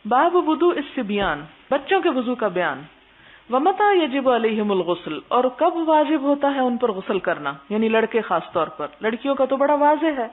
باب وضوء الصبیان، بچوں کے وضو کا بیان. ومتى یجب علیہم الغسل، اور کب واجب ہوتا ہے ان پر غسل کرنا، یعنی لڑکے خاص طور پر. لڑکیوں کا تو بڑا واضح ہے،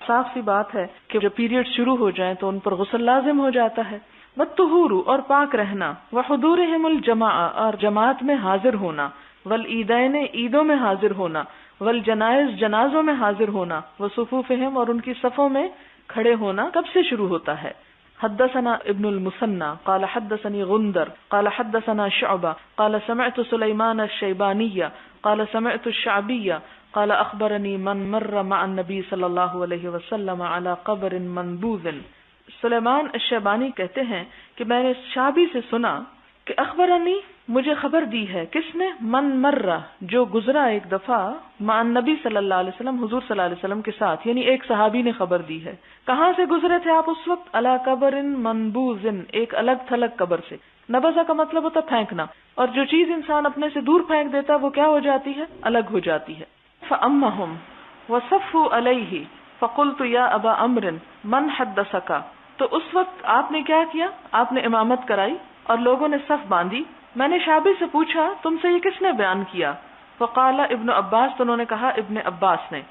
صاف سی بات ہے کہ جب پیریڈ شروع ہو جائیں تو ان پر غسل لازم ہو جاتا ہے. والطہور، اور پاک رہنا. وحضورہم الجماعہ، اور جماعت میں حاضر ہونا. والعیدین، عیدوں میں حاضر ہونا. والجنائز، جنازوں میں حاضر ہونا. وصفوفہم، اور ان کی صفوں میں کھڑے ہونا کب سے شروع ہوتا ہے. حدثنا ابن المثنى قال حدثني غندر قال حدثنا شعبة قال سمعت سليمان الشيباني قال سمعت الشعبي قال اخبرني من مر مع النبي صلى الله عليه وسلم على قبر منبوذ. سلیمان الشیبانی کہتے ہیں کہ میں نے شعبی سے سنا کہ اخبرنی، مجھے خبر دی ہے، کس نے؟ من مرہ، جو گزرا ایک دفعہ، مع النبی صلی اللہ علیہ وسلم، حضور صلی اللہ علیہ وسلم کے ساتھ، یعنی ایک صحابی نے خبر دی ہے. کہاں سے گزرے تھے آپ اس وقت؟ علی قبر منبوذ، ایک الگ تھلگ قبر سے. نبذہ کا مطلب ہوتا پھینکنا، اور جو چیز انسان اپنے سے دور پھینک دیتا وہ کیا ہو جاتی ہے؟ الگ ہو جاتی ہے. فأمہم وصفوا علیہ فقلت یا ابا عمرو من حدثک، تو اس وقت آپ نے کیا کیا؟ آپ نے امامت کرائی اور لوگوں نے صف باندھی. میں نے شعبی سے پوچھا تم سے یہ کس نے بیان کیا؟ فقال ابن عباس، تو انہوں نے کہا ابن عباس نے.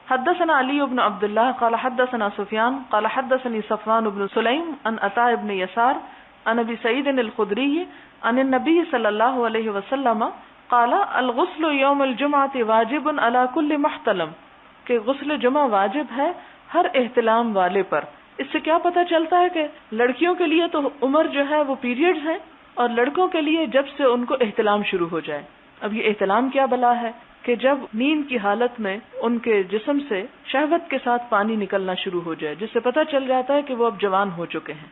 حدثنا علی بن عبد اللہ قال حدثنا سفیان قال حدثنی صفوان بن سلیم عن عطاء بن یسار عن ابی سعید الخدری عن النبی صلی اللہ علیہ وسلم قال الغسل یوم الجمعۃ واجب علی کل محتلم، کہ غسل جمعہ واجب ہے ہر احتلام والے پر. اس سے کیا پتہ چلتا ہے کہ لڑکیوں کے لیے تو عمر جو ہے وہ پیریڈز ہیں، اور لڑکوں کے لیے جب سے ان کو احتلام شروع ہو جائے. اب یہ احتلام کیا بلا ہے کہ جب نیند کی حالت میں ان کے جسم سے شہوت کے ساتھ پانی نکلنا شروع ہو جائے، جس سے پتہ چل جاتا ہے کہ وہ اب جوان ہو چکے ہیں.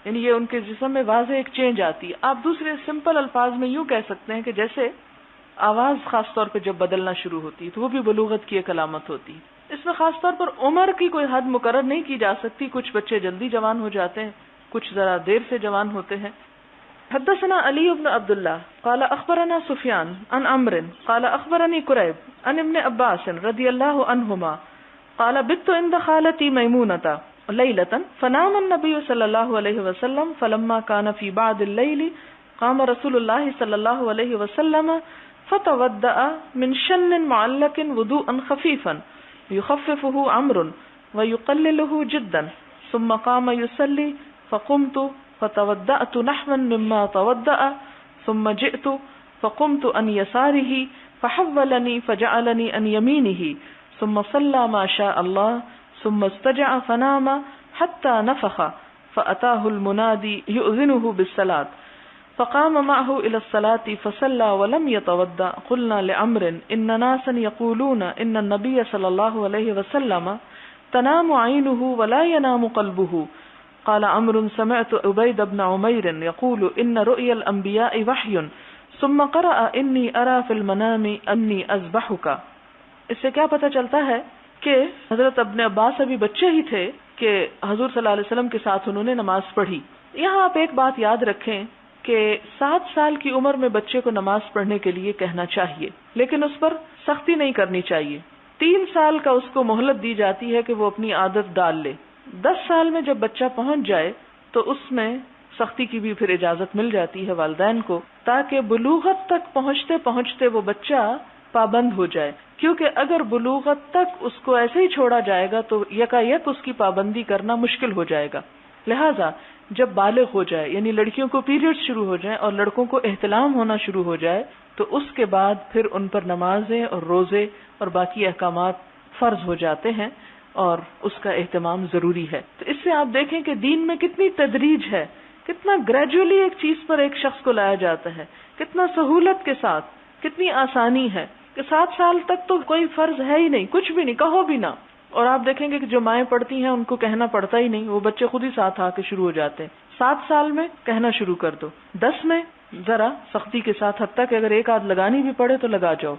یعنی یہ ان کے جسم میں واضح ایک چینج آتی ہے. آپ دوسرے سمپل الفاظ میں یوں کہہ سکتے ہیں کہ جیسے آواز خاص طور پہ جب بدلنا شروع ہوتی ہے تو وہ بھی بلوغت کی ایک علامت ہوتی ہے. اس میں خاص طور پر عمر کی کوئی حد مقرر نہیں کی جا سکتی. کچھ بچے جلدی جوان ہو جاتے ہیں، کچھ ذرا دیر سے جوان ہوتے ہیں. حدثنا علی بن عبد اللہ قال اخبرنا سفیان عن عمرو قال اخبرني قریب عن ابن عباس رضی اللہ عنہما قال بت عند خالتي میمونة لیلة فنام النبی صلی اللہ علیہ وسلم فلما كان في بعض الليل قام رسول اللہ صلی اللہ علیہ وسلم فتودأ من شن معلق وضوءا خفيفا يخففه عمرو ويقلله جدا ثم قام يصلي فقمت فتودأت نحوا مما تودأ ثم جئت فقمت عن يساره فحولني فجعلني عن يمينه ثم صلى ما شاء الله ثم استجع فنام حتى نفخ فأتاه المنادي يؤذنه بالصلاة فقام معه إلى الصلاة فصلى ولم يتودأ. قلنا لعمرو إن ناسا يقولون إن النبي صلى الله عليه وسلم تنام عينه ولا ينام قلبه. قال عمرو سمعت عبيد بن عمير يقول إن رؤيا الأنبياء وحي ثم قرأ إني أرى في المنام أني أذبحك. اس سے کیا پتہ چلتا ہے کہ حضرت ابن عباس ابھی بچے ہی تھے کہ حضور صلی اللہ علیہ وسلم کے ساتھ انہوں نے نماز پڑھی. یہاں آپ ایک بات یاد رکھیں کہ 7 سال کی عمر میں بچے کو نماز پڑھنے کے لیے کہنا چاہیے، لیکن اس پر سختی نہیں کرنی چاہیے. 3 سال کا اس کو مہلت دی جاتی ہے کہ وہ اپنی عادت ڈال لے. 10 سال میں جب بچہ پہنچ جائے تو اس میں سختی کی بھی پھر اجازت مل جاتی ہے والدین کو، تاکہ بلوغت تک پہنچتے پہنچتے وہ بچہ پابند ہو جائے. کیونکہ اگر بلوغت تک اس کو ایسے ہی چھوڑا جائے گا تو یکایک اس کی پابندی کرنا مشکل ہو جائے گا. لہذا جب بالغ ہو جائے، یعنی لڑکیوں کو پیریڈ شروع ہو جائیں اور لڑکوں کو احتلام ہونا شروع ہو جائے، تو اس کے بعد پھر ان پر نمازیں اور روزے اور باقی احکامات فرض ہو جاتے ہیں اور اس کا اہتمام ضروری ہے. تو اس سے آپ دیکھیں کہ دین میں کتنی تدریج ہے، کتنا گریجولی ایک چیز پر ایک شخص کو لایا جاتا ہے، کتنا سہولت کے ساتھ، کتنی آسانی ہے کہ 7 سال تک تو کوئی فرض ہے ہی نہیں، کچھ بھی نہیں، کہو بھی نہ. اور آپ دیکھیں گے کہ جو مائیں پڑھتی ہیں ان کو کہنا پڑتا ہی نہیں، وہ بچے خود ہی ساتھ آ کے شروع ہو جاتے ہیں. 7 سال میں کہنا شروع کر دو، 10 میں ذرا سختی کے ساتھ، حتیٰ کہ اگر ایک آدھ لگانی بھی پڑے تو لگا جاؤ،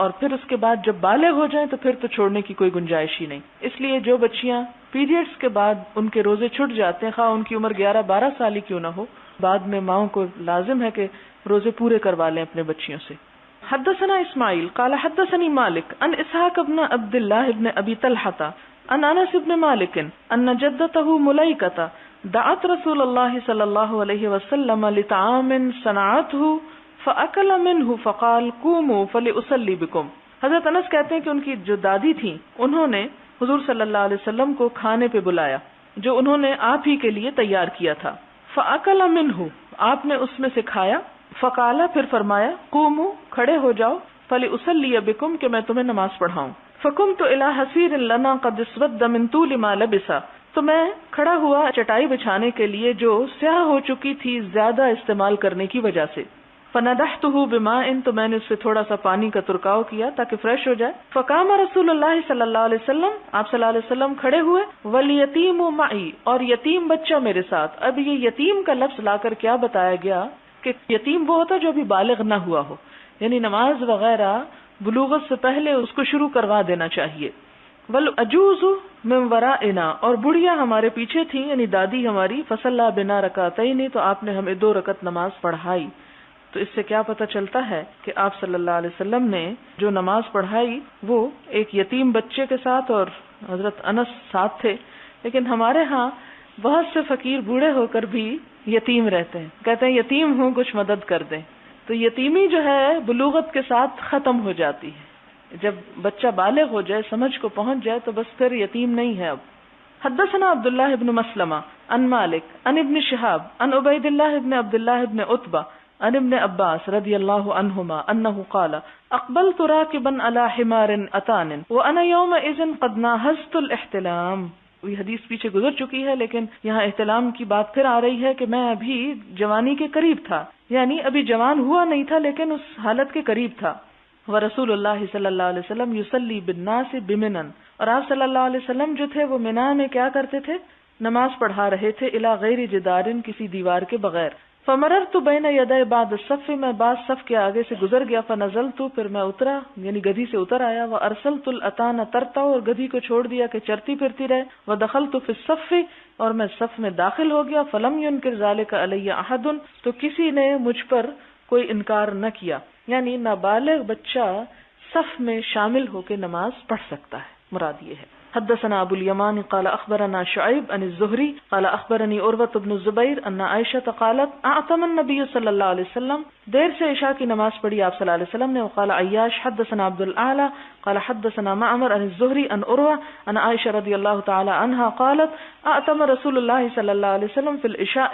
اور پھر اس کے بعد جب بالغ ہو جائیں تو پھر تو چھوڑنے کی کوئی گنجائش ہی نہیں. اس لیے جو بچیاں پیریڈز کے بعد ان کے روزے چھٹ جاتے ہیں، خواہ ان کی عمر 11-12 سال ہی کیوں نہ ہو، بعد میں ماؤں کو لازم ہے کہ روزے پورے کروا لیں اپنے بچیوں سے. حدثنا اسماعیل قال حدثني مالك عن اسحاق بن عبد الله بن ابي طلحة عن انس بن مالك ان جدته مليكة دعت رسول اللہ صلی اللہ علیہ وسلم لطعام صنعته فاکل منه فقال قوموا فلاصلی بکم. حضرت انس کہتے ہیں کہ ان کی جو دادی تھیں انہوں نے حضور صلی اللہ علیہ وسلم کو کھانے پہ بلایا جو انہوں نے آپ ہی کے لیے تیار کیا تھا. فاکل منه آپ نے اس میں سے کھایا. فقال پھر فرمایا قوموا کھڑے ہو جاؤ فلاصلی بکم کہ میں تمہیں نماز پڑھاؤں. فقمت الى حسیر لنا قد اسود من طول ما لبس تو میں کھڑا ہوا چٹائی بچھانے کے لیے جو سیاہ ہو چکی تھی زیادہ استعمال کرنے کی وجہ سے. فندحته بماء تو میں نے اس سے تھوڑا سا پانی کا ترکاؤ کیا تاکہ فریش ہو جائے. فقام رسول اللہ صلی اللہ علیہ وسلم آپ صلی اللہ علیہ وسلم کھڑے ہوئے. والیتیم معی اور یتیم بچہ میرے ساتھ. اب یہ یتیم کا لفظ لا کر کیا بتایا گیا کہ یتیم وہ ہوتا جو ابھی بالغ نہ ہوا ہو، یعنی نماز وغیرہ بلوغت سے پہلے اس کو شروع کروا دینا چاہیے. والاجوز من ورائنا اور بڑھیا ہمارے پیچھے تھی یعنی دادی ہماری. فصلی بنا رکعتین تو آپ نے ہمیں 2 رکعت نماز پڑھائی. تو اس سے کیا پتہ چلتا ہے کہ آپ صلی اللہ علیہ وسلم نے جو نماز پڑھائی وہ ایک یتیم بچے کے ساتھ اور حضرت انس ساتھ تھے. لیکن ہمارے ہاں بہت سے فقیر بوڑھے ہو کر بھی یتیم رہتے ہیں، کہتے ہیں یتیم ہوں کچھ مدد کر دیں. تو یتیمی جو ہے بلوغت کے ساتھ ختم ہو جاتی ہے. جب بچہ بالغ ہو جائے، سمجھ کو پہنچ جائے تو بس پھر یتیم نہیں ہے اب. حدثنا عبداللہ ابن مسلمہ عن مالک عن ابن شہاب عن عبید اللہ ابن عبداللہ ابن عتبہ عن ابن عباس رضی اللہ عنہما انہ قال اقبلت راکبا علی حمار اتان وانا یومئذ قد ناہزت الاحتلام. یہ حدیث پیچھے گزر چکی ہے لیکن یہاں احتلام کی بات پھر آ رہی ہے کہ میں ابھی جوانی کے قریب تھا، یعنی ابھی جوان ہوا نہیں تھا لیکن اس حالت کے قریب تھا. ورسول اللہ صلی اللہ علیہ وسلم یصلی بالناس بمنن اور آپ صلی اللہ علیہ وسلم جو تھے وہ منا میں کیا کرتے تھے؟ نماز پڑھا رہے تھے. الی غیر جدار کسی دیوار کے بغیر. فمررت بین یدی بعد الصف میں بعض صف کے آگے سے گزر گیا. فنزلت پھر میں اترا یعنی گدھی سے اتر آیا. وارسلت الاتان ترتا اور گدھی کو چھوڑ دیا کہ چرتی پھرتی رہے. ودخلت فی الصف اور میں صف میں داخل ہو گیا. فلم ينکر ذلک علی احد تو کسی نے مجھ پر کوئی انکار نہ کیا، یعنی نابالغ بچہ صف میں شامل ہو کے نماز پڑھ سکتا ہے. مراد یہ ہے. حدثنا ابو الیمان قال اخبرنا شعیب عن الزہری قال اخبرنی عروۃ بن الزبیر ان عائشہ قالت اعتم النبی صلی اللہ علیہ وسلم دیر سے عشاء کی نماز پڑھی آپ صلی اللہ علیہ وسلم نے. وقال عیاش حدثنا عبد الاعلی قال حدثنا معمر عن الزہری عن عروہ ان عائشہ رضی اللہ تعالی عنہا قالت اعتم رسول اللہ صلی اللہ علیہ وسلم فی العشاء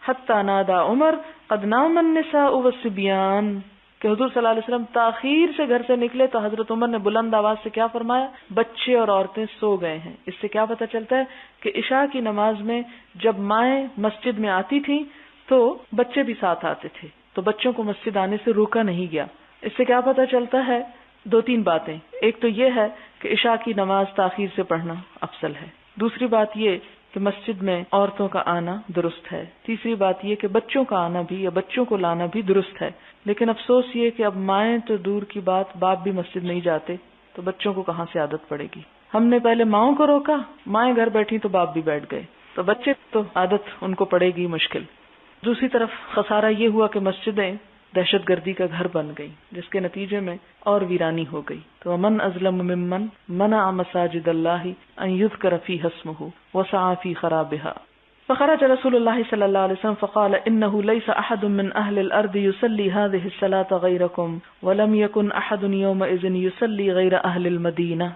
حتی نادى عمر قد نام النساء والصبیان کہ حضور صلی اللہ علیہ وسلم تاخیر سے گھر سے نکلے تو حضرت عمر نے بلند آواز سے کیا فرمایا؟ بچے اور عورتیں سو گئے ہیں. اس سے کیا پتہ چلتا ہے کہ عشاء کی نماز میں جب مائیں مسجد میں آتی تھیں تو بچے بھی ساتھ آتے تھے، تو بچوں کو مسجد آنے سے روکا نہیں گیا. اس سے کیا پتہ چلتا ہے؟ 2-3 باتیں. ایک تو یہ ہے کہ عشاء کی نماز تاخیر سے پڑھنا افضل ہے. دوسری بات یہ کہ مسجد میں عورتوں کا آنا درست ہے. تیسری بات یہ کہ بچوں کا آنا بھی یا بچوں کو لانا بھی درست ہے. لیکن افسوس یہ کہ اب مائیں تو دور کی بات، باپ بھی مسجد نہیں جاتے تو بچوں کو کہاں سے عادت پڑے گی. ہم نے پہلے ماؤں کو روکا، مائیں گھر بیٹھی تو باپ بھی بیٹھ گئے، تو بچے تو عادت ان کو پڑے گی مشکل. دوسری طرف خسارہ یہ ہوا کہ مسجدیں دہشت گردی کا گھر بن گئی جس کے نتیجے میں اور ویرانی ہو گئی. تو من ازلم ممن منع مساجد اللہ ان یذکر فیہا اسمہ وسعى فی خرابها. فخرج رسول اللہ صلی اللہ علیہ وسلم فقال انه ليس احد من اهل الارض يصلي هذه الصلاة غيركم ولم يكن احد يومئذ يصلي غير اهل المدینہ.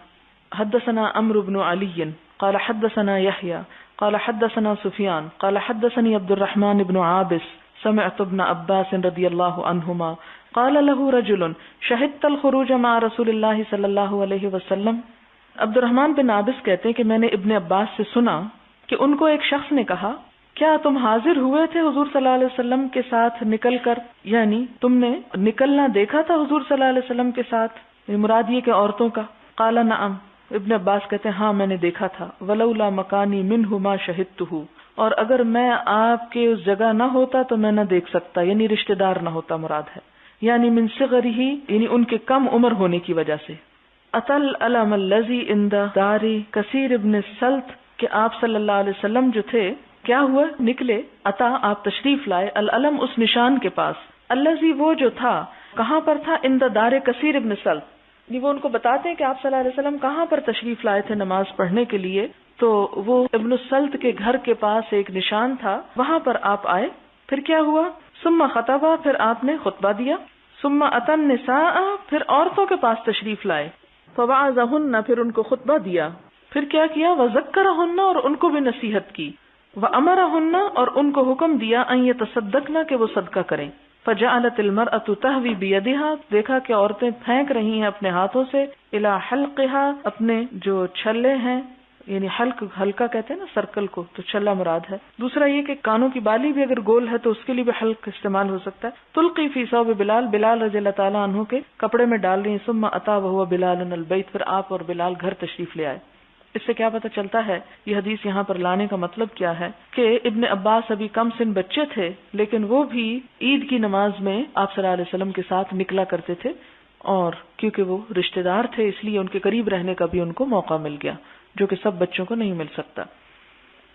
حدثنا عمرو بن علی قال حدثنا يحيى قال حدثنا سفیان قال حدثني عبد الرحمن بن عابس سمعت ابن عباس رضی اللہ عنہما قال له رجل شهدت الخروج مع رسول اللہ صلی اللہ علیہ وسلم. عبد الرحمن بن عابس کہتے ہیں کہ میں نے ابن عباس سے سنا کہ ان کو ایک شخص نے کہا کیا تم حاضر ہوئے تھے حضور صلی اللہ علیہ وسلم کے ساتھ نکل کر، یعنی تم نے نکلنا دیکھا تھا حضور صلی اللہ علیہ وسلم کے ساتھ، مراد یہ کہ عورتوں کا. قال نعم. ابن عباس کہتے ہیں ہاں میں نے دیکھا تھا. ولولا مکانی منہ ما شہدتہ اور اگر میں آپ کے اس جگہ نہ ہوتا تو میں نہ دیکھ سکتا، یعنی رشتہ دار نہ ہوتا مراد ہے، یعنی من صغرہ یعنی ان کے کم عمر ہونے کی وجہ سے. اتل علم الذی عند دار کثیر ابن السلط کہ آپ صلی اللہ علیہ وسلم جو تھے کیا ہوا نکلے، عطا آپ تشریف لائے، العلم اس نشان کے پاس، الذی وہ جو تھا کہاں پر تھا، عند دار کثیر ابن سلط. وہ ان کو بتاتے ہیں کہ آپ صلی اللہ علیہ وسلم کہاں پر تشریف لائے تھے نماز پڑھنے کے لیے، تو وہ ابن السلط کے گھر کے پاس ایک نشان تھا، وہاں پر آپ آئے. پھر کیا ہوا؟ ثم خطبہ، پھر آپ نے خطبہ دیا. ثم اتى النساء، پھر عورتوں کے پاس تشریف لائے. فوعظہن، پھر ان کو خطبہ دیا. پھر کیا کیا؟ وذکرہن، اور ان کو بھی نصیحت کی. وامرہن، اور ان کو حکم دیا ان یتصدقن، کہ وہ صدقہ کریں. فجعلت المرأة تهوی بیدها، دیکھا کہ عورتیں پھینک رہی ہیں اپنے ہاتھوں سے، الی حلقها، اپنے جو چھلے ہیں، یعنی حلقہ کہتے ہیں نا سرکل کو، تو چھلا مراد ہے. دوسرا یہ کہ کانوں کی بالی بھی اگر گول ہے تو اس کے لیے بھی حلق استعمال ہو سکتا ہے. تلقی فی ثوب بلال، بلال رضی اللہ تعالیٰ عنہ کے کپڑے میں ڈال رہی ہیں. ثم اتی وهو بلال البیت، پھر آپ اور بلال گھر تشریف لے آئے. اس سے کیا پتہ چلتا ہے؟ یہ حدیث یہاں پر لانے کا مطلب کیا ہے کہ ابن عباس ابھی کم سن بچے تھے، لیکن وہ بھی عید کی نماز میں آپ صلی اللہ علیہ وسلم کے ساتھ نکلا کرتے تھے، اور کیونکہ وہ رشتہ دار تھے اس لیے ان کے قریب رہنے کا بھی ان کو موقع مل گیا، جو کہ سب بچوں کو نہیں مل سکتا.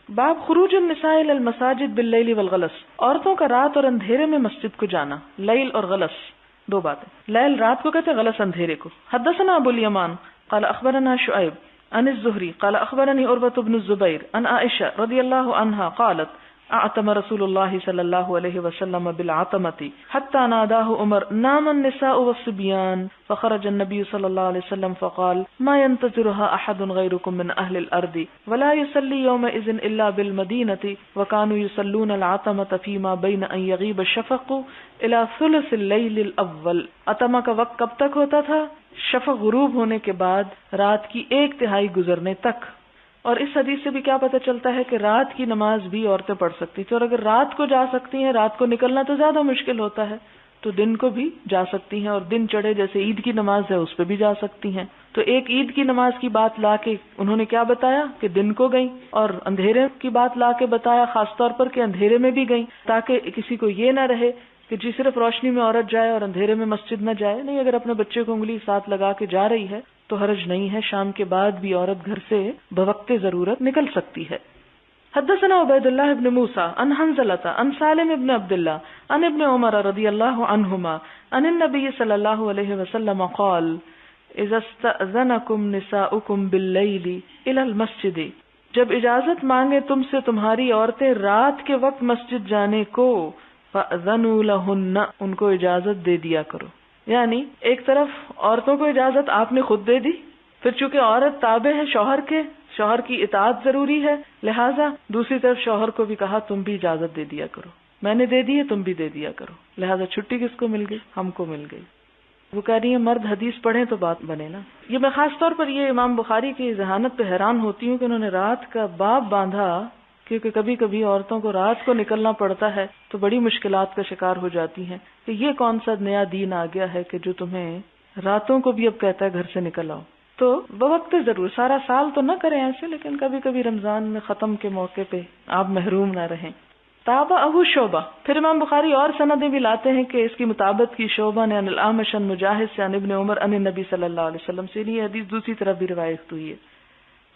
باب خروج النساء الى المساجد باللیل والغلس، عورتوں کا رات اور اندھیرے میں مسجد کو جانا. لیل اور غلس دو باتیں. لیل رات کو کہتے ہیں، غلس اندھیرے کو. حدثنا ابو الیمان قال اخبرنا شعیب عن الزهري قال اخبرني عروة بن الزبير عن عائشة رضي الله عنها قالت اعتم رسول الله صلى الله عليه وسلم بالعتمة حتى ناداه عمر نام النساء والصبيان، فخرج النبي صلى الله عليه وسلم فقال ما ينتظرها احد غيركم من اهل الارض ولا يصلي يومئذ الا بالمدينة وكانوا يصلون العتمة فيما بين ان يغيب الشفق الى ثلث الليل الاول. عتمہ کا وقت کب تک ہوتا تھا؟ شفق غروب ہونے کے بعد رات کی 1/3 گزرنے تک. اور اس حدیث سے بھی کیا پتہ چلتا ہے کہ رات کی نماز بھی عورتیں پڑھ سکتی تھیں، اور اگر رات کو جا سکتی ہیں، رات کو نکلنا تو زیادہ مشکل ہوتا ہے، تو دن کو بھی جا سکتی ہیں، اور دن چڑھے جیسے عید کی نماز ہے اس پہ بھی جا سکتی ہیں. تو ایک عید کی نماز کی بات لا کے انہوں نے کیا بتایا کہ دن کو گئیں، اور اندھیرے کی بات لا کے بتایا خاص طور پر کہ اندھیرے میں بھی گئیں، تاکہ کسی کو یہ نہ رہے کہ جی صرف روشنی میں عورت جائے اور اندھیرے میں مسجد نہ جائے. نہیں، اگر اپنے بچے کو انگلی ساتھ لگا کے جا رہی ہے تو حرج نہیں ہے، شام کے بعد بھی عورت گھر سے بوقت ضرورت نکل سکتی ہے. حدثنا عبید اللہ ابن موسیٰ عن حنظلۃ عن سالم ابن عبد اللہ عن ابن عمر رضی اللہ عنہما عن النبی صلی اللہ علیہ وسلم قال اذا استأذنکم نساؤکم باللیل الى المسجد، جب اجازت مانگے تم سے تمہاری عورتیں رات کے وقت مسجد جانے کو، فأذنوا لہن، ان کو اجازت دے دیا کرو. یعنی ایک طرف عورتوں کو اجازت آپ نے خود دے دی، پھر چونکہ عورت تابع ہے شوہر کے، شوہر کی اطاعت ضروری ہے، لہٰذا دوسری طرف شوہر کو بھی کہا تم بھی اجازت دے دیا کرو، میں نے دے دی ہے تم بھی دے دیا کرو. لہٰذا چھٹی کس کو مل گئی؟ ہم کو مل گئی. وہ کہہ رہی ہیں مرد حدیث پڑھیں تو بات بنے نا. یہ میں خاص طور پر یہ امام بخاری کی ذہانت پہ حیران ہوتی ہوں کہ انہوں نے رات کا باب باندھا، کیونکہ کبھی کبھی عورتوں کو رات کو نکلنا پڑتا ہے تو بڑی مشکلات کا شکار ہو جاتی ہیں. کہ یہ کون سا نیا دین آ گیا ہے کہ جو تمہیں راتوں کو بھی اب کہتا ہے گھر سے نکل آؤ. تو بوقت ضرور، سارا سال تو نہ کریں ایسے، لیکن کبھی کبھی رمضان میں ختم کے موقع پہ آپ محروم نہ رہیں. تابعہ شعبہ، پھر امام بخاری اور سندیں بھی لاتے ہیں کہ اس کی مطابقت کی شعبہ نے عن الاعمش عن مجاہد سے عن ابن عمر عن النبی صلی اللہ علیہ وسلم سے. یہ حدیث دوسری طرف بھی روایت ہوئی ہے.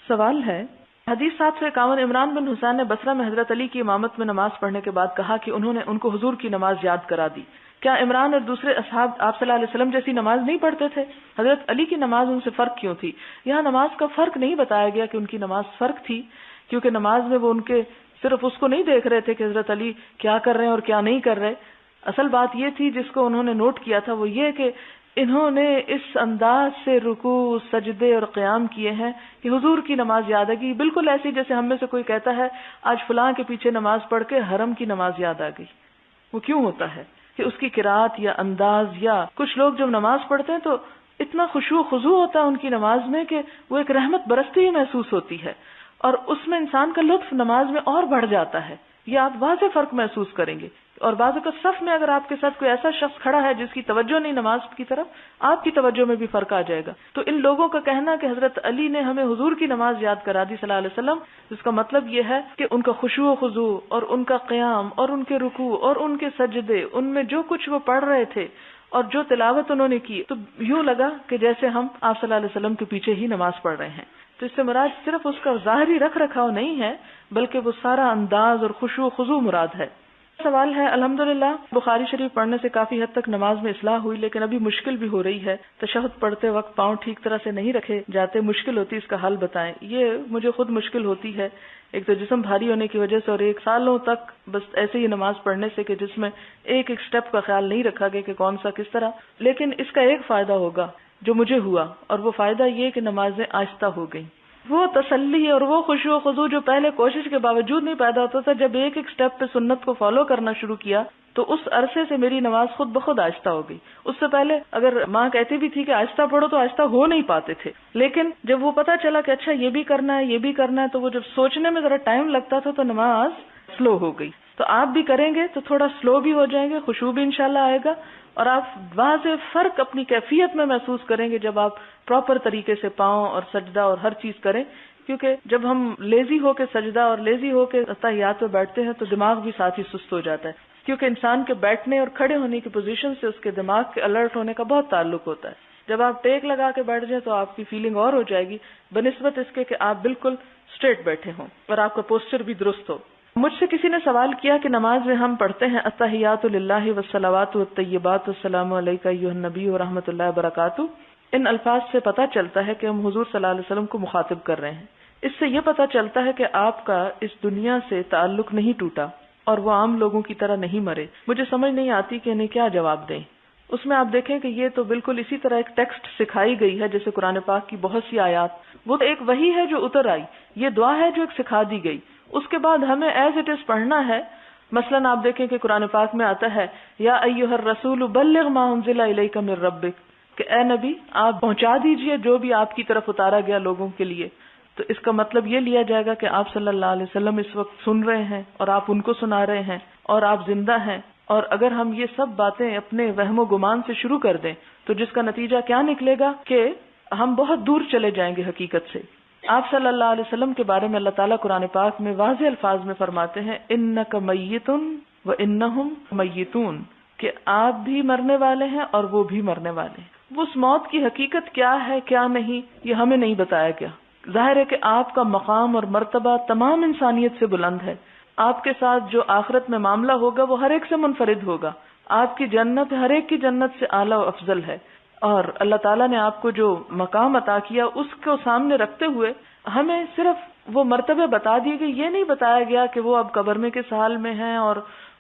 سوال ہے، حدیث 751 عمران بن حسین نے بصرہ میں حضرت علی کی امامت میں نماز پڑھنے کے بعد کہا کہ انہوں نے ان کو حضور کی نماز یاد کرا دی. کیا عمران اور دوسرے اصحاب آپ صلی اللہ علیہ وسلم جیسی نماز نہیں پڑھتے تھے؟ حضرت علی کی نماز ان سے فرق کیوں تھی؟ یہاں نماز کا فرق نہیں بتایا گیا کہ ان کی نماز فرق تھی، کیونکہ نماز میں وہ ان کے صرف اس کو نہیں دیکھ رہے تھے کہ حضرت علی کیا کر رہے ہیں اور کیا نہیں کر رہے. اصل بات یہ تھی جس کو انہوں نے نوٹ کیا تھا، وہ یہ کہ انہوں نے اس انداز سے رکوع، سجدے اور قیام کیے ہیں کہ حضور کی نماز یاد آ گئی، بالکل ایسی جیسے ہم میں سے کوئی کہتا ہے آج فلاں کے پیچھے نماز پڑھ کے حرم کی نماز یاد آ گئی. وہ کیوں ہوتا ہے کہ اس کی قرات یا انداز، یا کچھ لوگ جب نماز پڑھتے ہیں تو اتنا خشوع و خضوع ہوتا ہے ان کی نماز میں کہ وہ ایک رحمت برستی ہی محسوس ہوتی ہے، اور اس میں انسان کا لطف نماز میں اور بڑھ جاتا ہے. یہ آپ واضح فرق محسوس کریں گے. اور بعض اوقات صف میں اگر آپ کے ساتھ کوئی ایسا شخص کھڑا ہے جس کی توجہ نہیں نماز کی طرف، آپ کی توجہ میں بھی فرق آ جائے گا. تو ان لوگوں کا کہنا کہ حضرت علی نے ہمیں حضور کی نماز یاد کرا دی صلی اللہ علیہ وسلم، اس کا مطلب یہ ہے کہ ان کا خشوع و خضوع اور ان کا قیام اور ان کے رکوع اور ان کے سجدے، ان میں جو کچھ وہ پڑھ رہے تھے اور جو تلاوت انہوں نے کی، تو یوں لگا کہ جیسے ہم آپ صلی اللہ علیہ وسلم کے پیچھے ہی نماز پڑھ رہے ہیں. تو اس سے مراد صرف اس کا ظاہری رکھ رکھاؤ نہیں ہے، بلکہ وہ سارا انداز اور خشوع و خضوع مراد ہے. سوال ہے، الحمدللہ بخاری شریف پڑھنے سے کافی حد تک نماز میں اصلاح ہوئی، لیکن ابھی مشکل بھی ہو رہی ہے، تشہد پڑھتے وقت پاؤں ٹھیک طرح سے نہیں رکھے جاتے، مشکل ہوتی، اس کا حل بتائیں۔ یہ مجھے خود مشکل ہوتی ہے، ایک تو جسم بھاری ہونے کی وجہ سے، اور ایک سالوں تک بس ایسے ہی نماز پڑھنے سے کہ جس میں ایک ایک سٹیپ کا خیال نہیں رکھا گیا کہ کون سا کس طرح۔ لیکن اس کا ایک فائدہ ہوگا جو مجھے ہوا، اور وہ فائدہ یہ کہ نمازیں آہستہ ہو گئیں۔ وہ تسلی اور وہ خشوع و خضوع جو پہلے کوشش کے باوجود نہیں پیدا ہوتا تھا، جب ایک ایک سٹیپ پہ سنت کو فالو کرنا شروع کیا تو اس عرصے سے میری نماز خود بخود آہستہ ہو گئی۔ اس سے پہلے اگر ماں کہتی بھی تھی کہ آہستہ پڑھو تو آہستہ ہو نہیں پاتے تھے، لیکن جب وہ پتا چلا کہ اچھا یہ بھی کرنا ہے یہ بھی کرنا ہے، تو وہ جب سوچنے میں ذرا ٹائم لگتا تھا تو نماز سلو ہو گئی۔ تو آپ بھی کریں گے تو تھوڑا سلو بھی ہو جائیں گے، خشوع بھی انشاءاللہ آئے گا، اور آپ واضح فرق اپنی کیفیت میں محسوس کریں گے جب آپ پراپر طریقے سے پاؤں اور سجدہ اور ہر چیز کریں۔ کیونکہ جب ہم لیزی ہو کے سجدہ اور لیزی ہو کے تحیات میں بیٹھتے ہیں تو دماغ بھی ساتھ ہی سست ہو جاتا ہے، کیونکہ انسان کے بیٹھنے اور کھڑے ہونے کی پوزیشن سے اس کے دماغ کے الرٹ ہونے کا بہت تعلق ہوتا ہے۔ جب آپ ٹیک لگا کے بیٹھ جائیں تو آپ کی فیلنگ اور ہو جائے گی بنسبت اس کے کہ آپ بالکل اسٹریٹ بیٹھے ہوں اور آپ کا پوسچر بھی درست ہو۔ مجھ سے کسی نے سوال کیا کہ نماز میں ہم پڑھتے ہیں التحیات للہ والصلوات والطیبات والسلام علیک ایھا النبی ورحمۃ اللہ وبرکاتہ، ان الفاظ سے پتہ چلتا ہے کہ ہم حضور صلی اللہ علیہ وسلم کو مخاطب کر رہے ہیں۔ اس سے یہ پتہ چلتا ہے کہ آپ کا اس دنیا سے تعلق نہیں ٹوٹا اور وہ عام لوگوں کی طرح نہیں مرے۔ مجھے سمجھ نہیں آتی کہ انہیں کیا جواب دیں۔ اس میں آپ دیکھیں کہ یہ تو بالکل اسی طرح ایک ٹیکسٹ سکھائی گئی ہے جیسے قرآن پاک کی بہت سی آیات، وہ ایک وحی ہے جو اتر آئی، یہ دعا ہے جو ایک سکھا دی گئی، اس کے بعد ہمیں ایز اٹ از پڑھنا ہے۔ مثلاً آپ دیکھیں کہ قرآن پاک میں آتا ہے یا ایھا الرسول بلغ ما انزل الیک من ربک، کہ اے نبی آپ پہنچا دیجئے جو بھی آپ کی طرف اتارا گیا لوگوں کے لیے۔ تو اس کا مطلب یہ لیا جائے گا کہ آپ صلی اللہ علیہ وسلم اس وقت سن رہے ہیں اور آپ ان کو سنا رہے ہیں اور آپ زندہ ہیں، اور اگر ہم یہ سب باتیں اپنے وہم و گمان سے شروع کر دیں تو جس کا نتیجہ کیا نکلے گا کہ ہم بہت دور چلے جائیں گے حقیقت سے۔ آپ صلی اللہ علیہ وسلم کے بارے میں اللہ تعالیٰ قرآن پاک میں واضح الفاظ میں فرماتے ہیں انک میت و انہم میتون، کہ آپ بھی مرنے والے ہیں اور وہ بھی مرنے والے ہیں۔ وہ اس موت کی حقیقت کیا ہے کیا نہیں یہ ہمیں نہیں بتایا گیا۔ ظاہر ہے کہ آپ کا مقام اور مرتبہ تمام انسانیت سے بلند ہے، آپ کے ساتھ جو آخرت میں معاملہ ہوگا وہ ہر ایک سے منفرد ہوگا، آپ کی جنت ہر ایک کی جنت سے اعلیٰ و افضل ہے، اور اللہ تعالیٰ نے آپ کو جو مقام عطا کیا اس کو سامنے رکھتے ہوئے ہمیں صرف وہ مرتبے بتا دیے گئے، یہ نہیں بتایا گیا کہ وہ اب قبر میں کس حال میں ہیں اور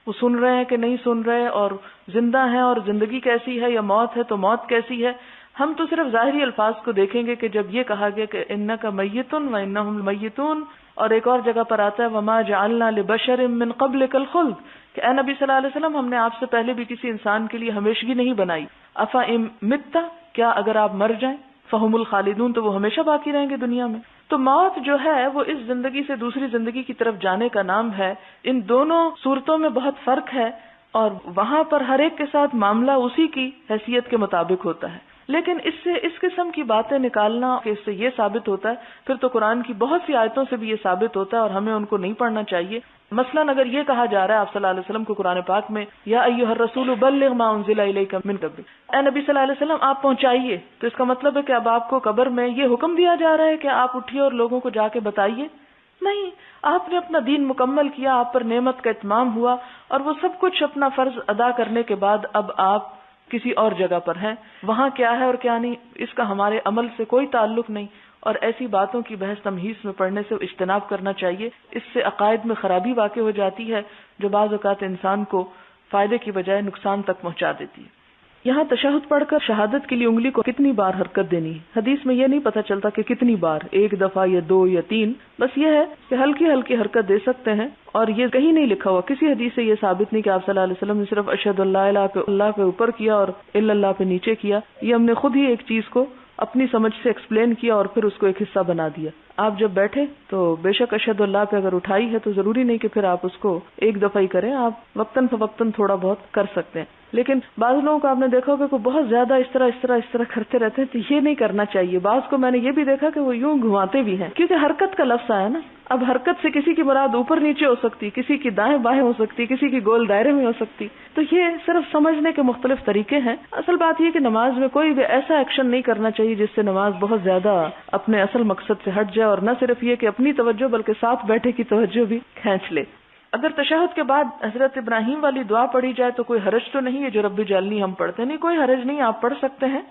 وہ سن رہے ہیں کہ نہیں سن رہے، اور زندہ ہیں اور زندگی کیسی ہے، یا موت ہے تو موت کیسی ہے۔ ہم تو صرف ظاہری الفاظ کو دیکھیں گے کہ جب یہ کہا گیا کہ انک میتون و انہم میتون، اور ایک اور جگہ پر آتا ہے وما جعلنا لبشر من قبلک الخلد، کہ اے نبی صلی اللہ علیہ وسلم ہم نے آپ سے پہلے بھی کسی انسان کے لیے ہمیشگی نہیں بنائی، افا ان مت، کیا اگر آپ مر جائیں، فہم الخالدون، تو وہ ہمیشہ باقی رہیں گے دنیا میں۔ تو موت جو ہے وہ اس زندگی سے دوسری زندگی کی طرف جانے کا نام ہے۔ ان دونوں صورتوں میں بہت فرق ہے، اور وہاں پر ہر ایک کے ساتھ معاملہ اسی کی حیثیت کے مطابق ہوتا ہے۔ لیکن اس سے اس قسم کی باتیں نکالنا کہ اس سے یہ ثابت ہوتا ہے، پھر تو قرآن کی بہت سی آیتوں سے بھی یہ ثابت ہوتا ہے اور ہمیں ان کو نہیں پڑھنا چاہیے۔ مثلاً اگر یہ کہا جا رہا ہے آپ صلی اللہ علیہ وسلم کو قرآن پاک میں یا ایھا الرسول بلغ ما انزل الیک من ربک، اے نبی صلی اللہ علیہ وسلم آپ پہنچائیے، تو اس کا مطلب ہے کہ اب آپ کو قبر میں یہ حکم دیا جا رہا ہے کہ آپ اٹھیے اور لوگوں کو جا کے بتائیے؟ نہیں، آپ نے اپنا دین مکمل کیا، آپ پر نعمت کا اتمام ہوا، اور وہ سب کچھ اپنا فرض ادا کرنے کے بعد اب آپ کسی اور جگہ پر ہیں، وہاں کیا ہے اور کیا نہیں اس کا ہمارے عمل سے کوئی تعلق نہیں، اور ایسی باتوں کی بحث تمہیز میں پڑھنے سے اجتناب کرنا چاہیے۔ اس سے عقائد میں خرابی واقع ہو جاتی ہے جو بعض اوقات انسان کو فائدے کی بجائے نقصان تک پہنچا دیتی ہے۔ یہاں تشہد پڑھ کر شہادت کے لیے انگلی کو کتنی بار حرکت دینی ہے؟ حدیث میں یہ نہیں پتہ چلتا کہ کتنی بار، ایک دفعہ یا دو یا تین، بس یہ ہے کہ ہلکی ہلکی حرکت دے سکتے ہیں، اور یہ کہیں نہیں لکھا ہوا، کسی حدیث سے یہ ثابت نہیں کہ آپ صلی اللہ علیہ وسلم نے صرف اشہد اللہ الہ پہ اللہ پہ اوپر کیا اور الا اللہ پہ نیچے کیا۔ یہ ہم نے خود ہی ایک چیز کو اپنی سمجھ سے ایکسپلین کیا اور پھر اس کو ایک حصہ بنا دیا۔ آپ جب بیٹھے تو بے شک اشہد اللہ پہ اگر اٹھائی ہے تو ضروری نہیں کہ پھر آپ اس کو ایک دفعہ ہی کریں، آپ وقتاً فوقتاً تھوڑا بہت کر سکتے ہیں۔ لیکن بعض لوگوں کو آپ نے دیکھا ہوگا کہ بہت زیادہ اس طرح کرتے رہتے ہیں، تو یہ نہیں کرنا چاہیے۔ بعض کو میں نے یہ بھی دیکھا کہ وہ یوں گھماتے بھی ہیں، کیونکہ حرکت کا لفظ آیا نا۔ اب حرکت سے کسی کی مراد اوپر نیچے ہو سکتی، کسی کی دائیں بائیں ہو سکتی، کسی کی گول دائرے میں ہو سکتی، تو یہ صرف سمجھنے کے مختلف طریقے ہیں۔ اصل بات یہ کہ نماز میں کوئی بھی ایسا ایکشن نہیں کرنا چاہیے جس سے نماز بہت زیادہ اپنے اصل مقصد سے ہٹ جائے، اور نہ صرف یہ کہ اپنی توجہ بلکہ ساتھ بیٹھے کی توجہ بھی کھینچ لے۔ اگر تشہد کے بعد حضرت ابراہیم والی دعا پڑھی جائے تو کوئی حرج تو نہیں ہے، جو رب اجعلنی ہم پڑھتے نہیں، کوئی حرج نہیں، آپ پڑھ سکتے ہیں.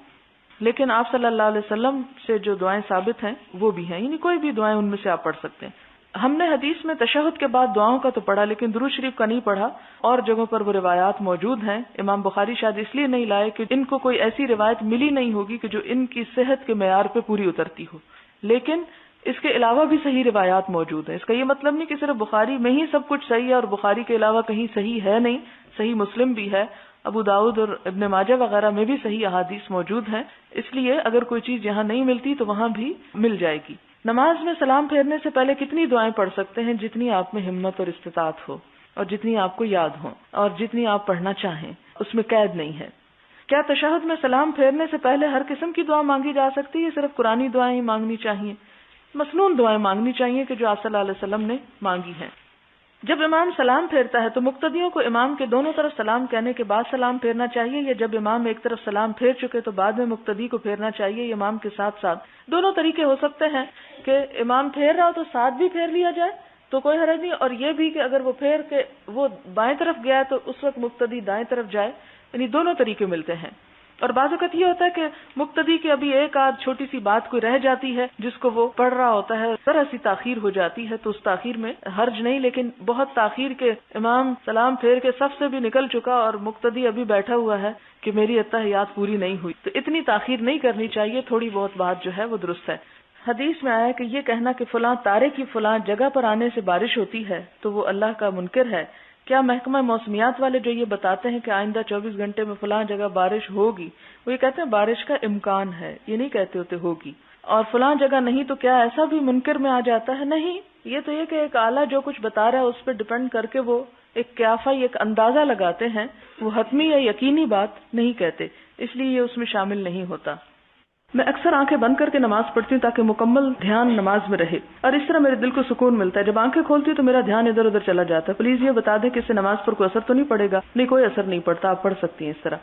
لیکن آپ صلی اللہ علیہ وسلم سے جو دعائیں ثابت ہیں وہ بھی ہیں، یعنی کوئی بھی دعائیں ان میں سے آپ پڑھ سکتے ہیں. ہم نے حدیث میں تشہد کے بعد دعاؤں کا تو پڑھا، لیکن درود شریف کا نہیں پڑھا. اور جگہوں پر وہ روایات موجود ہیں. امام بخاری شاید اس لیے نہیں لائے کہ ان کو کوئی ایسی روایت ملی نہیں ہوگی کہ جو ان کی صحت کے معیار پہ پوری اترتی ہو، لیکن اس کے علاوہ بھی صحیح روایات موجود ہیں. اس کا یہ مطلب نہیں کہ صرف بخاری میں ہی سب کچھ صحیح ہے اور بخاری کے علاوہ کہیں صحیح ہے نہیں. صحیح مسلم بھی ہے، ابو داؤد اور ابن ماجہ وغیرہ میں بھی صحیح احادیث موجود ہیں. اس لیے اگر کوئی چیز یہاں نہیں ملتی تو وہاں بھی مل جائے گی. نماز میں سلام پھیرنے سے پہلے کتنی دعائیں پڑھ سکتے ہیں؟ جتنی آپ میں ہمت اور استطاعت ہو، اور جتنی آپ کو یاد ہو، اور جتنی آپ پڑھنا چاہیں. اس میں قید نہیں ہے. کیا تشہد میں سلام پھیرنے سے پہلے ہر قسم کی دعا مانگی جا سکتی ہے؟ صرف قرآنی دعائیں ہی مانگنی چاہیے؟ مسنون دعائیں مانگنی چاہیے کہ جو آپ صلی اللہ علیہ وسلم نے مانگی ہیں. جب امام سلام پھیرتا ہے تو مقتدیوں کو امام کے دونوں طرف سلام کہنے کے بعد سلام پھیرنا چاہیے، یا جب امام ایک طرف سلام پھیر چکے تو بعد میں مقتدی کو پھیرنا چاہیے، یا امام کے ساتھ ساتھ؟ دونوں طریقے ہو سکتے ہیں کہ امام پھیر رہا ہو تو ساتھ بھی پھیر لیا جائے تو کوئی حرج نہیں، اور یہ بھی کہ اگر وہ پھیر کے وہ بائیں طرف گیا تو اس وقت مقتدی دائیں طرف جائے. یعنی دونوں طریقے ملتے ہیں. اور بعض اوقات یہ ہوتا ہے کہ مقتدی کی ابھی ایک آدھ چھوٹی سی بات کوئی رہ جاتی ہے جس کو وہ پڑھ رہا ہوتا ہے، ذرا سی تاخیر ہو جاتی ہے، تو اس تاخیر میں حرج نہیں. لیکن بہت تاخیر کے امام سلام پھیر کے صف سے بھی نکل چکا اور مقتدی ابھی بیٹھا ہوا ہے کہ میری اتحیات پوری نہیں ہوئی، تو اتنی تاخیر نہیں کرنی چاہیے. تھوڑی بہت بات جو ہے وہ درست ہے. حدیث میں آیا کہ یہ کہنا کہ فلاں تارے کی فلاں جگہ پر آنے سے بارش ہوتی ہے تو وہ اللہ کا منکر ہے. کیا محکمہ موسمیات والے جو یہ بتاتے ہیں کہ آئندہ 24 گھنٹے میں فلاں جگہ بارش ہوگی، وہ یہ کہتے ہیں بارش کا امکان ہے، یہ نہیں کہتے ہوتے ہوگی، اور فلاں جگہ نہیں، تو کیا ایسا بھی منکر میں آ جاتا ہے؟ نہیں. یہ تو یہ کہ ایک آلہ جو کچھ بتا رہا ہے اس پہ ڈپینڈ کر کے وہ ایک قیافہ، ایک اندازہ لگاتے ہیں، وہ حتمی یا یقینی بات نہیں کہتے، اس لیے یہ اس میں شامل نہیں ہوتا. میں اکثر آنکھیں بند کر کے نماز پڑھتی ہوں تاکہ مکمل دھیان نماز میں رہے، اور اس طرح میرے دل کو سکون ملتا ہے. جب آنکھیں کھولتی ہوں تو میرا دھیان ادھر ادھر چلا جاتا ہے. پلیز یہ بتا دیں کہ اس سے نماز پر کوئی اثر تو نہیں پڑے گا؟ نہیں، کوئی اثر نہیں پڑتا، آپ پڑھ سکتی ہیں اس طرح.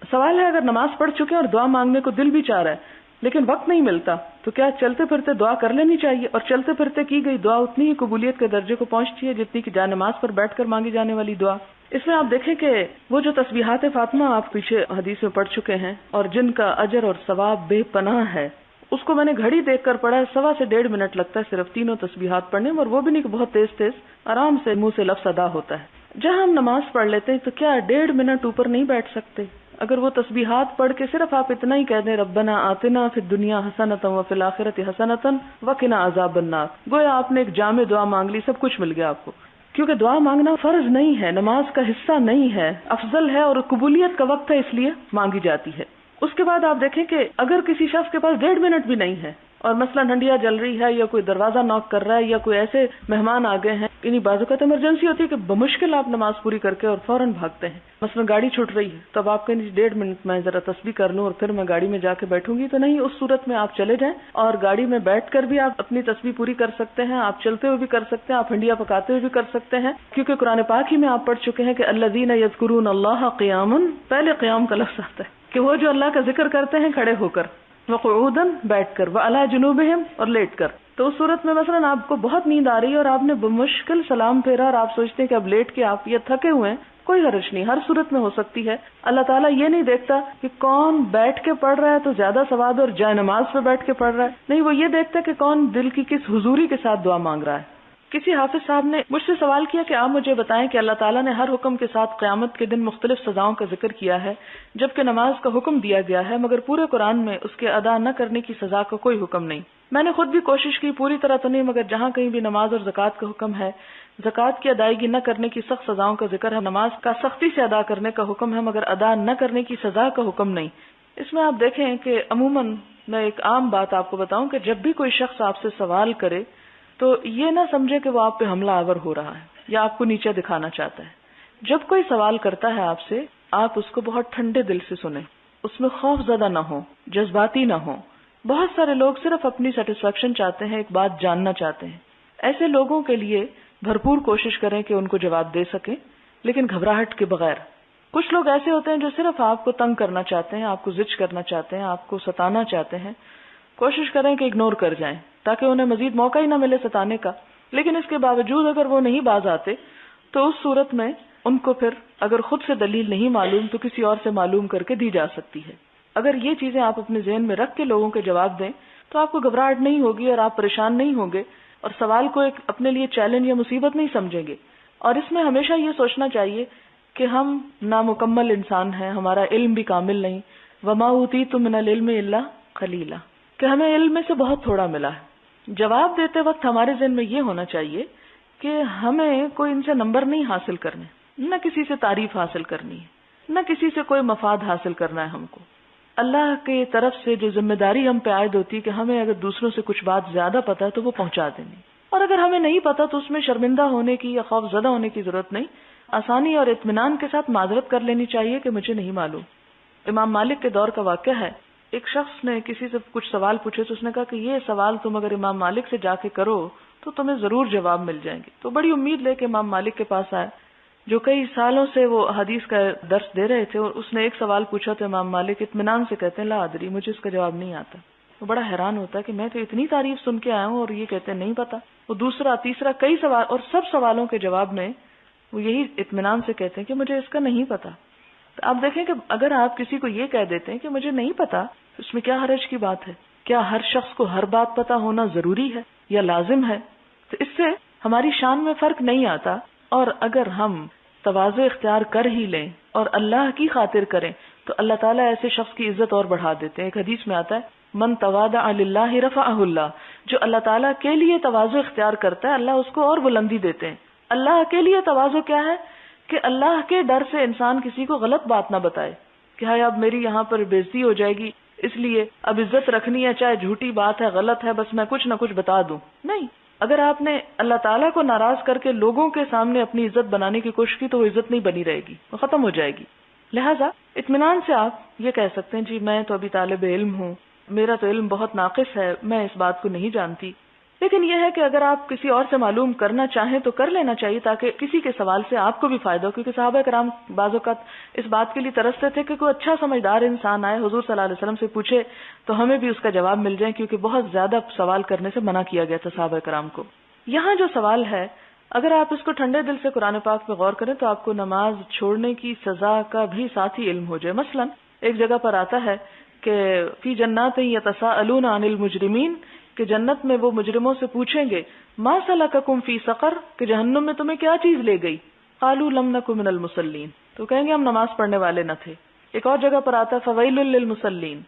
سوال ہے، اگر نماز پڑھ چکے ہیں اور دعا مانگنے کو دل بھی چاہ رہا ہے لیکن وقت نہیں ملتا تو کیا چلتے پھرتے دعا کر لینی چاہیے؟ اور چلتے پھرتے کی گئی دعا اتنی ہی قبولیت کے درجے کو پہنچتی ہے جتنی کہ جائے نماز پر بیٹھ کر مانگی جانے والی دعا؟ اس میں آپ دیکھیں کہ وہ جو تسبیحات فاطمہ آپ پیچھے حدیث میں پڑھ چکے ہیں اور جن کا اجر اور ثواب بے پناہ ہے، اس کو میں نے گھڑی دیکھ کر پڑھا ہے، 1.25 سے 1.5 منٹ لگتا ہے صرف تینوں تسبیحات پڑھنے میں، اور وہ بھی نہیں کہ بہت تیز تیز، آرام سے منہ سے لفظ ادا ہوتا ہے. جہاں ہم نماز پڑھ لیتے ہیں تو کیا 1.5 منٹ اوپر نہیں بیٹھ سکتے؟ اگر وہ تسبیحات پڑھ کے صرف آپ اتنا ہی کہہ دیں ربنا آتنا فی الدنیا حسنۃ وفی الآخرۃ حسنۃ وقنا عذاب النار، گویا آپ نے ایک جامع دعا مانگ لی، سب کچھ مل گیا آپ کو. کیونکہ دعا مانگنا فرض نہیں ہے، نماز کا حصہ نہیں ہے، افضل ہے اور قبولیت کا وقت ہے، اس لیے مانگی جاتی ہے. اس کے بعد آپ دیکھیں کہ اگر کسی شخص کے پاس 1.5 منٹ بھی نہیں ہے اور مثلا ہنڈیا جل رہی ہے یا کوئی دروازہ ناک کر رہا ہے یا کوئی ایسے مہمان آ گئے ہیں، انہیں بعض اوقات ایمرجنسی ہوتی ہے کہ بمشکل آپ نماز پوری کر کے اور فوراً بھاگتے ہیں، مثلا گاڑی چھوٹ رہی ہے تو اب آپ کہیں 1.5 منٹ میں ذرا تسبیح کر لوں اور پھر میں گاڑی میں جا کے بیٹھوں گی، تو نہیں، اس صورت میں آپ چلے جائیں اور گاڑی میں بیٹھ کر بھی آپ اپنی تسبیح پوری کر سکتے ہیں، آپ چلتے ہوئے بھی کر سکتے ہیں، آپ ہنڈیا پکاتے ہوئے بھی کر سکتے ہیں، کیونکہ قرآن پاک ہی میں آپ پڑھ چکے ہیں کہ الذین یذکرون اللہ قیاما، پہلے قیام کا لفظ آتا ہے کہ وہ جو اللہ کا ذکر کرتے ہیں کھڑے ہو کر، وقعودا بیٹھ کر، وعلی جنوبہم اور لیٹ کر. تو اس صورت میں مثلا آپ کو بہت نیند آ رہی ہے اور آپ نے بمشکل سلام پھیرا اور آپ سوچتے ہیں کہ اب لیٹ کے آپ یہ تھکے ہوئے ہیں، کوئی حرج نہیں، ہر صورت میں ہو سکتی ہے. اللہ تعالیٰ یہ نہیں دیکھتا کہ کون بیٹھ کے پڑھ رہا ہے تو زیادہ ثواب اور جائے نماز پہ بیٹھ کے پڑھ رہا ہے، نہیں، وہ یہ دیکھتا ہے کہ کون دل کی کس حضوری کے ساتھ دعا مانگ رہا ہے. کسی حافظ صاحب نے مجھ سے سوال کیا کہ آپ مجھے بتائیں کہ اللہ تعالیٰ نے ہر حکم کے ساتھ قیامت کے دن مختلف سزاؤں کا ذکر کیا ہے جبکہ نماز کا حکم دیا گیا ہے، مگر پورے قرآن میں اس کے ادا نہ کرنے کی سزا کا کوئی حکم نہیں. میں نے خود بھی کوشش کی، پوری طرح تو نہیں، مگر جہاں کہیں بھی نماز اور زکوٰۃ کا حکم ہے، زکوٰۃ کی ادائیگی نہ کرنے کی سخت سزاؤں کا ذکر ہے، نماز کا سختی سے ادا کرنے کا حکم ہے مگر ادا نہ کرنے کی سزا کا حکم نہیں. اس میں آپ دیکھیں کہ عموماً میں ایک عام بات آپ کو بتاؤں کہ جب بھی کوئی شخص آپ سے سوال کرے تو یہ نہ سمجھے کہ وہ آپ پہ حملہ آور ہو رہا ہے یا آپ کو نیچے دکھانا چاہتا ہے. جب کوئی سوال کرتا ہے آپ سے، آپ اس کو بہت ٹھنڈے دل سے سنیں، اس میں خوف زدہ نہ ہو، جذباتی نہ ہو. بہت سارے لوگ صرف اپنی سیٹسفیکشن چاہتے ہیں، ایک بات جاننا چاہتے ہیں. ایسے لوگوں کے لیے بھرپور کوشش کریں کہ ان کو جواب دے سکیں لیکن گھبراہٹ کے بغیر. کچھ لوگ ایسے ہوتے ہیں جو صرف آپ کو تنگ کرنا چاہتے ہیں، آپ کو زچ کرنا چاہتے ہیں، آپ کو ستانا چاہتے ہیں. کوشش کریں کہ اگنور کر جائیں تاکہ انہیں مزید موقع ہی نہ ملے ستانے کا. لیکن اس کے باوجود اگر وہ نہیں باز آتے تو اس صورت میں ان کو پھر اگر خود سے دلیل نہیں معلوم تو کسی اور سے معلوم کر کے دی جا سکتی ہے. اگر یہ چیزیں آپ اپنے ذہن میں رکھ کے لوگوں کے جواب دیں تو آپ کو گھبراہٹ نہیں ہوگی اور آپ پریشان نہیں ہوں گے اور سوال کو ایک اپنے لیے چیلنج یا مصیبت نہیں سمجھیں گے. اور اس میں ہمیشہ یہ سوچنا چاہیے کہ ہم نامکمل انسان ہیں, ہمارا علم بھی کامل نہیں. وما اوتیتم من العلم الا قلیلا, کہ ہمیں علم میں سے بہت تھوڑا ملا ہے. جواب دیتے وقت ہمارے ذہن میں یہ ہونا چاہیے کہ ہمیں کوئی ان سے نمبر نہیں حاصل کرنے, نہ کسی سے تعریف حاصل کرنی ہے, نہ کسی سے کوئی مفاد حاصل کرنا ہے. ہم کو اللہ کی طرف سے جو ذمہ داری ہم پہ عائد ہوتی ہے کہ ہمیں اگر دوسروں سے کچھ بات زیادہ پتہ ہے تو وہ پہنچا دینی, اور اگر ہمیں نہیں پتہ تو اس میں شرمندہ ہونے کی یا خوف زدہ ہونے کی ضرورت نہیں. آسانی اور اطمینان کے ساتھ معذرت کر لینی چاہیے کہ مجھے نہیں معلوم. امام مالک کے دور کا واقعہ ہے, ایک شخص نے کسی سے کچھ سوال پوچھے تو اس نے کہا کہ یہ سوال تم اگر امام مالک سے جا کے کرو تو تمہیں ضرور جواب مل جائیں گے. تو بڑی امید لے کے امام مالک کے پاس آئے جو کئی سالوں سے وہ حدیث کا درس دے رہے تھے, اور اس نے ایک سوال پوچھا تو امام مالک اطمینان سے کہتے ہیں لا ادری, مجھے اس کا جواب نہیں آتا. وہ بڑا حیران ہوتا ہے کہ میں تو اتنی تعریف سن کے آیا ہوں اور یہ کہتے ہیں نہیں پتا. وہ دوسرا تیسرا کئی سوال اور سب سوالوں کے جواب میں وہ یہی اطمینان سے کہتے ہیں کہ مجھے اس کا نہیں پتا. تو آپ دیکھیں کہ اگر آپ کسی کو یہ کہہ دیتے ہیں کہ مجھے نہیں پتا, اس میں کیا حرج کی بات ہے؟ کیا ہر شخص کو ہر بات پتا ہونا ضروری ہے یا لازم ہے؟ تو اس سے ہماری شان میں فرق نہیں آتا. اور اگر ہم تواضع اختیار کر ہی لیں اور اللہ کی خاطر کریں تو اللہ تعالیٰ ایسے شخص کی عزت اور بڑھا دیتے ہیں. ایک حدیث میں آتا ہے من تواضع للہ رفعہ اللہ, جو اللہ تعالیٰ کے لیے تواضع اختیار کرتا ہے اللہ اس کو اور بلندی دیتے ہیں. اللہ کے لیے تواضع کیا ہے کہ اللہ کے ڈر سے انسان کسی کو غلط بات نہ بتائے کہ ہائے اب میری یہاں پر بےزتی ہو جائے گی اس لیے اب عزت رکھنی ہے, چاہے جھوٹی بات ہے غلط ہے بس میں کچھ نہ کچھ بتا دوں. نہیں, اگر آپ نے اللہ تعالیٰ کو ناراض کر کے لوگوں کے سامنے اپنی عزت بنانے کی کوشش کی تو وہ عزت نہیں بنی رہے گی, وہ ختم ہو جائے گی. لہٰذا اطمینان سے آپ یہ کہہ سکتے ہیں جی میں تو ابھی طالب علم ہوں, میرا تو علم بہت ناقص ہے, میں اس بات کو نہیں جانتی. لیکن یہ ہے کہ اگر آپ کسی اور سے معلوم کرنا چاہیں تو کر لینا چاہیے تاکہ کسی کے سوال سے آپ کو بھی فائدہ ہو, کیونکہ صحابہ کرام بعض اوقات اس بات کے لیے ترستے تھے کہ کوئی اچھا سمجھدار انسان آئے حضور صلی اللہ علیہ وسلم سے پوچھے تو ہمیں بھی اس کا جواب مل جائے, کیونکہ بہت زیادہ سوال کرنے سے منع کیا گیا تھا صحابہ کرام کو. یہاں جو سوال ہے اگر آپ اس کو ٹھنڈے دل سے قرآن پاک پہ غور کریں تو آپ کو نماز چھوڑنے کی سزا کا بھی ساتھ ہی علم ہو جائے. مثلا ایک جگہ پر آتا ہے کہ فی جنات یتساءلون عن المجرمین, کہ جنت میں وہ مجرموں سے پوچھیں گے ما سلککم فی سقر, کہ جہنم میں تمہیں کیا چیز لے گئی, قالوا لم نک من المصلین, تو کہیں گے ہم نماز پڑھنے والے نہ تھے. ایک اور جگہ پر آتا ہے فویل للمصلین,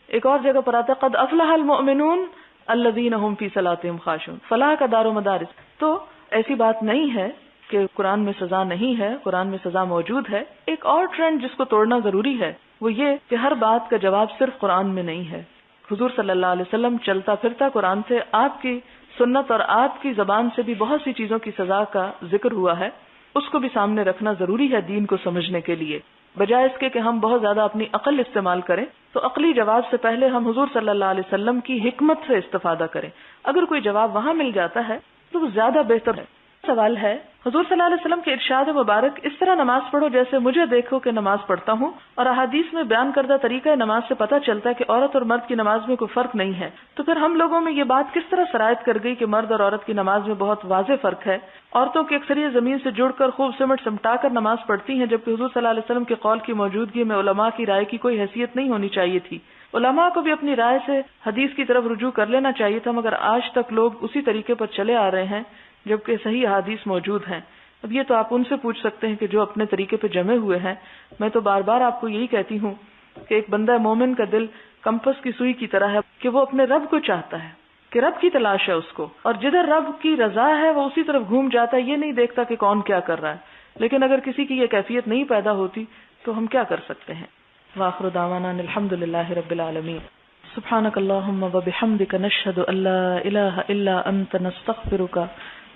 ایک اور جگہ پر آتا ہے قد افلح المؤمنون الذین هم فی صلاتهم خاشعون. فلاح کا دار و مدارس. تو ایسی بات نہیں ہے کہ قرآن میں سزا نہیں ہے, قرآن میں سزا موجود ہے. ایک اور ٹرینڈ جس کو توڑنا ضروری ہے وہ یہ کہ ہر بات کا جواب صرف قرآن میں نہیں ہے. حضور صلی اللہ علیہ وسلم چلتا پھرتا قرآن سے آپ کی سنت اور آپ کی زبان سے بھی بہت سی چیزوں کی سزا کا ذکر ہوا ہے, اس کو بھی سامنے رکھنا ضروری ہے دین کو سمجھنے کے لیے. بجائے اس کے کہ ہم بہت زیادہ اپنی عقل استعمال کریں تو عقلی جواب سے پہلے ہم حضور صلی اللہ علیہ وسلم کی حکمت سے استفادہ کریں. اگر کوئی جواب وہاں مل جاتا ہے تو وہ زیادہ بہتر ہے. سوال ہے حضور صلی اللہ علیہ وسلم کے ارشاد مبارک اس طرح نماز پڑھو جیسے مجھے دیکھو کہ نماز پڑھتا ہوں, اور احادیث میں بیان کردہ طریقہ نماز سے پتہ چلتا ہے کہ عورت اور مرد کی نماز میں کوئی فرق نہیں ہے. تو پھر ہم لوگوں میں یہ بات کس طرح سرایت کر گئی کہ مرد اور عورت کی نماز میں بہت واضح فرق ہے. عورتوں کی اکثریت زمین سے جڑ کر خوب سمٹا کر نماز پڑھتی ہیں, جبکہ حضور صلی اللہ علیہ وسلم کے قول کی موجودگی میں علماء کی رائے کی کوئی حیثیت نہیں ہونی چاہیے تھی. علماء کو بھی اپنی رائے سے حدیث کی طرف رجوع کر لینا چاہیے تھا, مگر آج تک لوگ اسی طریقے پر چلے آ رہے ہیں جبکہ صحیح احادیث موجود ہیں. اب یہ تو آپ ان سے پوچھ سکتے ہیں کہ جو اپنے طریقے پہ جمے ہوئے ہیں. میں تو بار بار آپ کو یہی کہتی ہوں کہ ایک بندہ مومن کا دل کمپس کی سوئی کی طرح ہے کہ وہ اپنے رب کو چاہتا ہے, کہ رب کی تلاش ہے اس کو, اور جدھر رب کی رضا ہے وہ اسی طرف گھوم جاتا ہے, یہ نہیں دیکھتا کہ کون کیا کر رہا ہے. لیکن اگر کسی کی یہ کیفیت نہیں پیدا ہوتی تو ہم کیا کر سکتے ہیں. وآخر دعوانا الحمدللہ رب العالمین. سبحانک اللہم وبحمدک نشہد ان لا الہ الا انت نستغفرک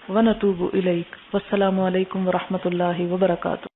ونتوب الیک. والسلام علیکم ورحمۃ اللہ وبرکاتہ.